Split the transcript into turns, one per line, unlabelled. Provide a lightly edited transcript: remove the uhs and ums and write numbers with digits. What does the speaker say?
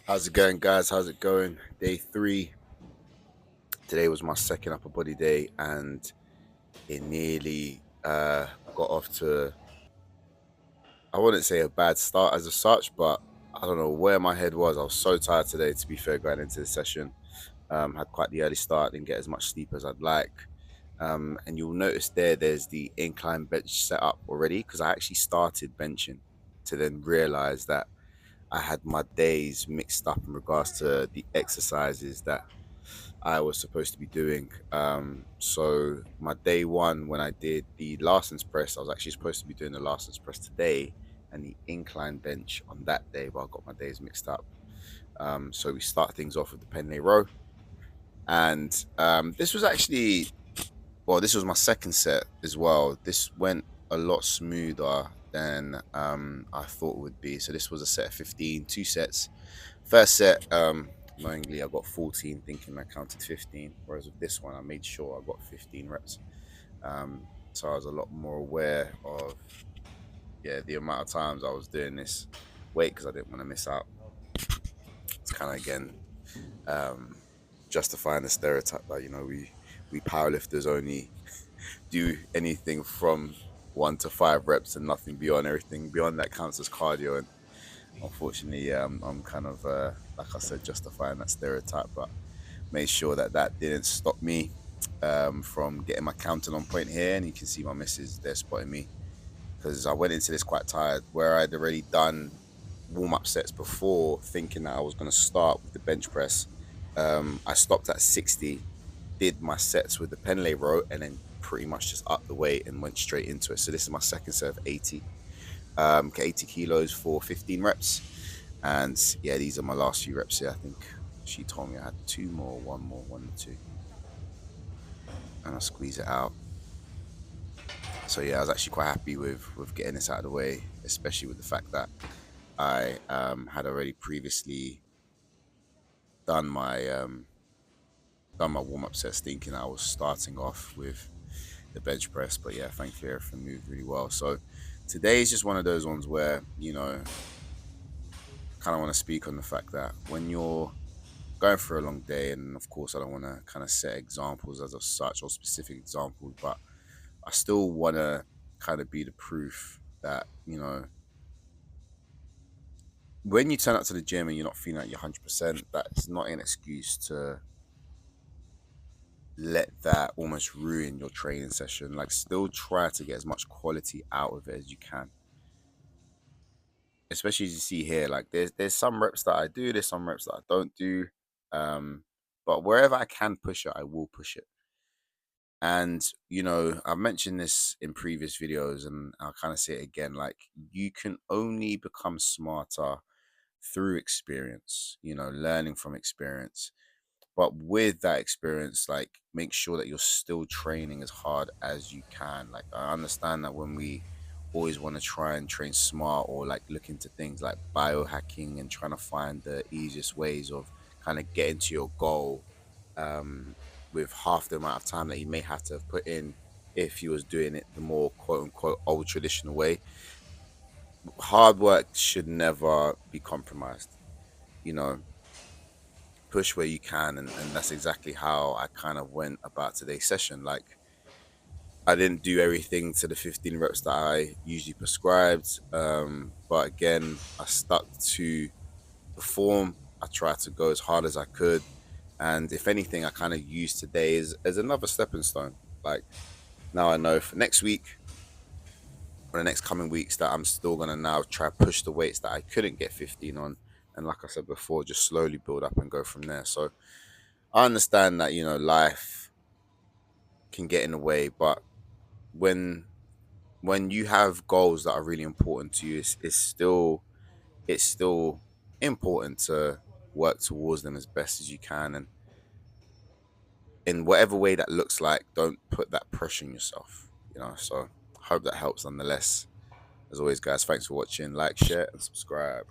How's it going, guys? How's it going? Day three. Today was my second upper body day, and it nearly got off to, I wouldn't say a bad start as of such, but I don't know where my head was. I was so tired today, to be fair, going into the session. Had quite the early start, didn't get as much sleep as I'd like. And you'll notice there's the incline bench set up already because I actually started benching to then realize that I had my days mixed up in regards to the exercises that I was supposed to be doing. So my day one, when I did the Larson's press, I was actually supposed to be doing the Larson's press today and the incline bench on that day, but I got my days mixed up. So we start things off with the Penley row, and this was actually, well, this was my second set as well. This went a lot smoother than I thought it would be. So this was a set of 15, two sets. First set, annoyingly, I got 14, thinking I counted 15. Whereas with this one, I made sure I got 15 reps. So I was a lot more aware of, the amount of times I was doing this weight because I didn't want to miss out. It's kind of again um, justifying the stereotype that we powerlifters only do anything from 1 to 5 reps and nothing beyond. Everything beyond that counts as cardio. And unfortunately, I'm kind of like I said, justifying that stereotype, but made sure that that didn't stop me from getting my counting on point here. And you can see my misses there spotting me because I went into this quite tired, where I'd already done warm-up sets before, thinking that I was going to start with the bench press. I stopped at 60, did my sets with the Penley row, and then pretty much just upped the weight and went straight into it. So this is my second set of 80 kilos for 15 reps. And yeah, these are my last few reps here. I think she told me I had two more, one or two. And I squeeze it out. So yeah, I was actually quite happy with getting this out of the way, especially with the fact that I had already previously done my warm up sets, thinking I was starting off with the bench press. But yeah, thankfully everything moved really well. So today is just one of those ones where kind of want to speak on the fact that when you're going for a long day, and of course I don't want to kind of set examples as of such or specific examples, but I still want to kind of be the proof that when you turn up to the gym and you're not feeling like you're 100%, that's not an excuse to let that almost ruin your training session. Like, still try to get as much quality out of it as you can, especially as you see here. Like, there's some reps that I do, there's some reps that I don't do, but wherever I can push it, I will push it. And I've mentioned this in previous videos, and I'll kind of say it again. Like, you can only become smarter through experience, learning from experience. But with that experience, like, make sure that you're still training as hard as you can. Like, I understand that when we always want to try and train smart, or like look into things like biohacking and trying to find the easiest ways of kind of getting to your goal, um, with half the amount of time that you may have to have put in if you was doing it the more quote unquote old traditional way. Hard work should never be compromised. You know, push where you can, and that's exactly how I kind of went about today's session. Like, I didn't do everything to the 15 reps that I usually prescribed, but again, I stuck to the form. I tried to go as hard as I could, and if anything, I kind of used today as another stepping stone. Like, now I know for next week or the next coming weeks that I'm still gonna now try push the weights that I couldn't get 15 on, and like I said before, just slowly build up and go from there. So I understand that life can get in the way, but when when you have goals that are really important to you, it's still important to work towards them as best as you can, and in whatever way that looks like, don't put that pressure on yourself. So hope that helps nonetheless. As always, guys, thanks for watching. Like, share, and subscribe.